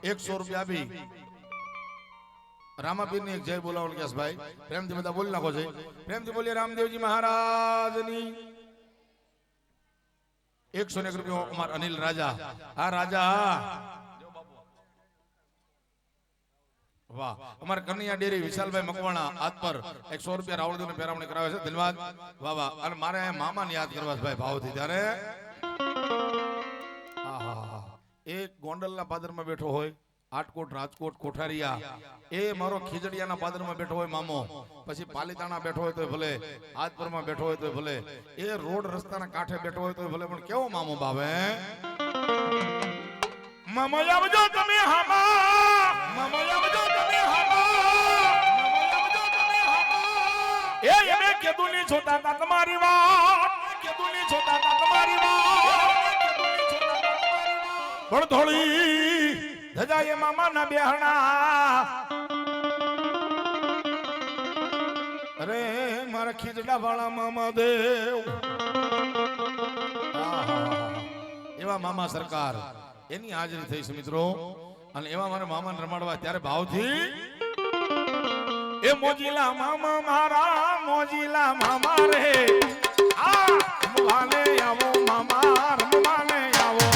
100 રૂપિયા આપી રામાપીર ની એક જય બોલાવો કેસ ભાઈ પ્રેમથી બધા બોલી નાખો છે પ્રેમથી બોલીએ રામદેવજી મહારાજની 101 રૂપિયા અમાર અનિલ રાજા હા રાજા વાહ અમાર કન્યા ડેરી વિશાલભાઈ મકવાણા હાથ પર 100 રૂપિયા રાવળદેવને પેરામણી કરાવે છે ધન્યવાદ વાહ વાહ અને મારે મામાને યાદ કરવા છે ભાઈ ભાવથી ત્યારે એક ગોંડલના પાદરમાં બેઠો હોય આટકોટ રાજકોટ કોઠારિયા એ મારો ખીજડીયાના પાદરમાં બેઠો હોય મામો પછી પાલીતાણા બેઠો હોય તો ભલે આદપુરમાં બેઠો હોય તો ભલે એ રોડ રસ્તાના કાંઠે બેઠો હોય તો ભલે પણ કેવો મામો બાવે મામો આવજો તમે હામા મામો આવજો તમે હામા મામો આવજો તમે હામા એ એમે કેદુની છોટા તા તમારી વાત કેદુની છોટા તા તમારી વાત પણ થોડી ધજાએ મામાના બેહણા અરે મારા ખીજડા વાળા મામા દેવ એવા મામા સરકાર એની હાજરી થઈ છે મિત્રો અને એવા મારા મામાને રમાડવા ત્યારે ભાવથી એ મોજીલા મામા મારા મોજીલા મામા રે આ રમવાને આવો મામા રમવાને આવો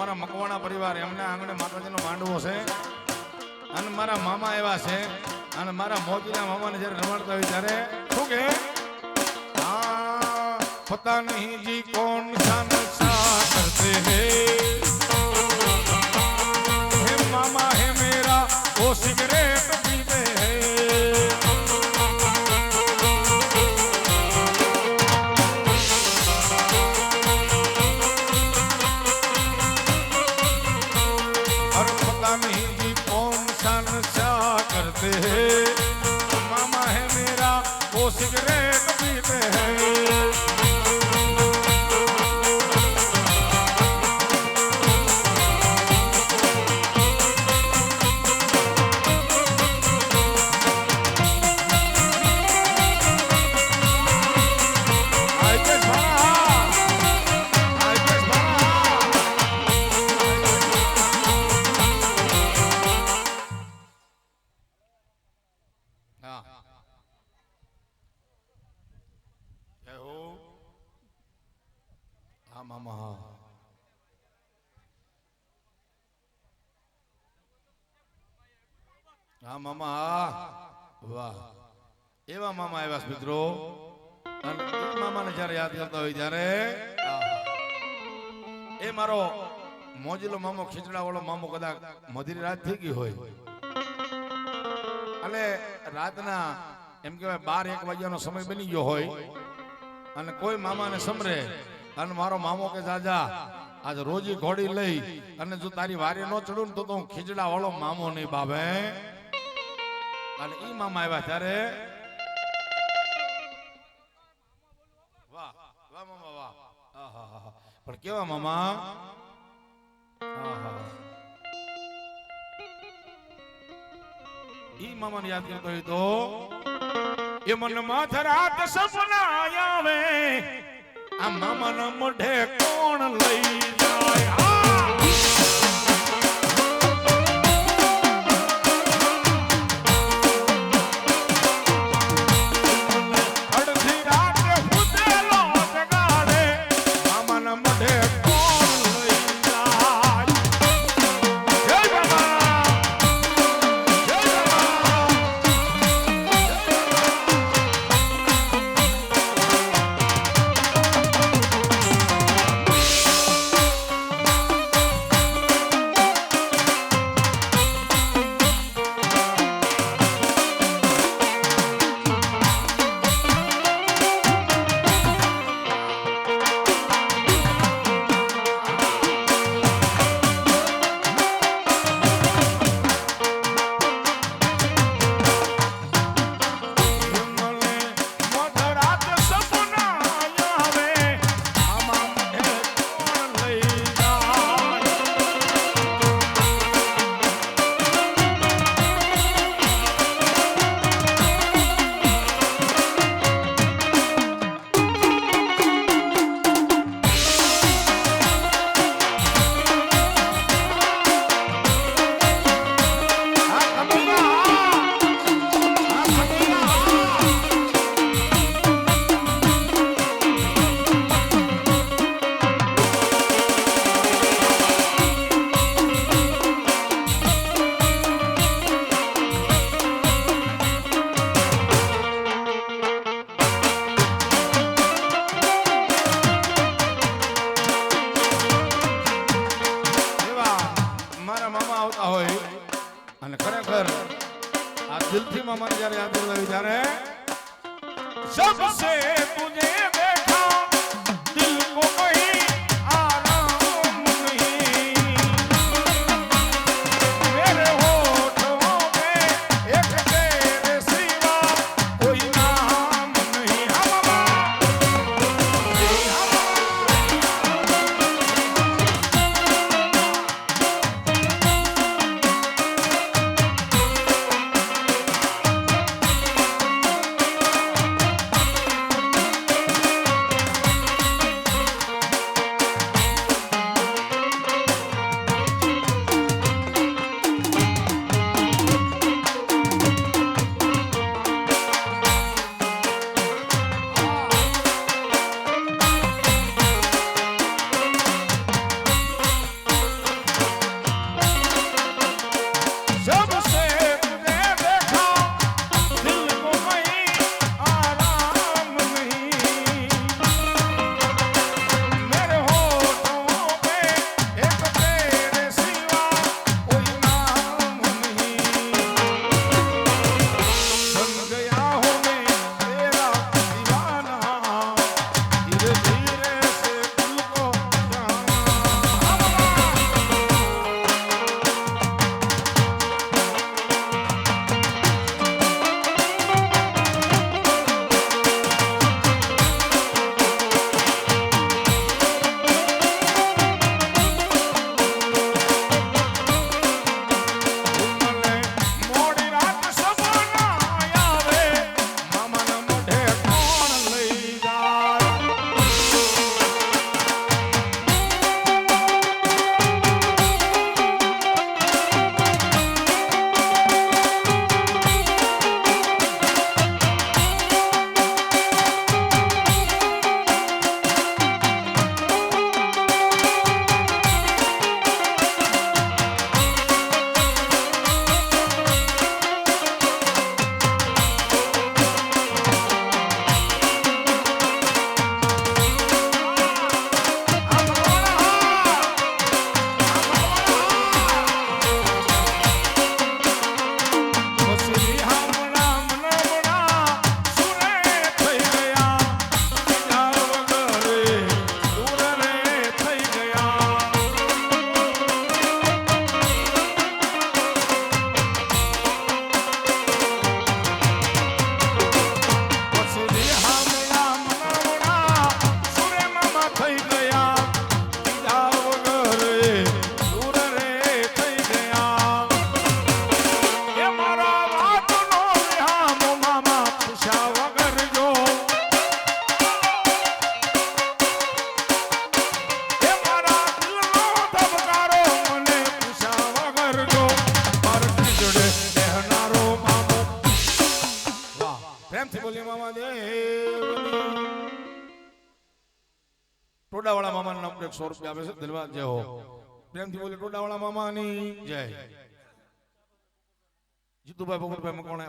મારા મકવાણા પરિવાર એમના આંગણે માતાજીનો માંડવો છે અને મારા મામા એવા છે અને મારા મોજીલા મામાને જ્યારે રમાડતા હોય ત્યારે શું કે પતા નહીં જી કોણ સા નશા કરતે હે હે મામા હે મેરા વો સિગરેટ પીતે હે मामा है मेरा वो सिगरेट पीते हैं હા મામા વાહ એવા મામા આવ્યા છે મિત્રો અને એ મામાને જ્યારે યાદ કરતા હોય ત્યારે એ મારો મોજીલો મામો ખીચડા વાળો મામો કદાચ મધુરી રાત થઈ ગઈ હોય અને રાતના એમ કહેવાય 12-1 વાગ્યાનો સમય બની ગયો હોય અને કોઈ મામાને સમરે અને મારો મામો કે જાજા આજ રોજી ઘોડી લઈ અને જો તારી વારી ન ચડું ને તો હું ખીચડા વાળો મામો નહીં બાબે અને ઈ મામા આવ્યા ત્યારે વાહ વાહ મામા વાહ આહા પણ કેવા મામા આહા ઈ મામાને યાદ કરતો હોય તો એ મન માથે રાત સપના આવે આ મામાના મોઢે કોણ લઈ જાય दिलथी मामा ने जયારે યાદ કરતા ત્યારે सबसे तुझे देखा दिल को कहीं आराम नहीं मेरे होठों पे एक तेरे सिवा कोई नाम नहीं બોલી મામા દેવ ટોડાવાળા મામાના નામ 100 રૂપિયા આવે છે દિલવાદ જય હો પ્રેમથી બોલે ટોડાવાળા મામાની જય જીતુભાઈ ભગતભાઈ મકોણા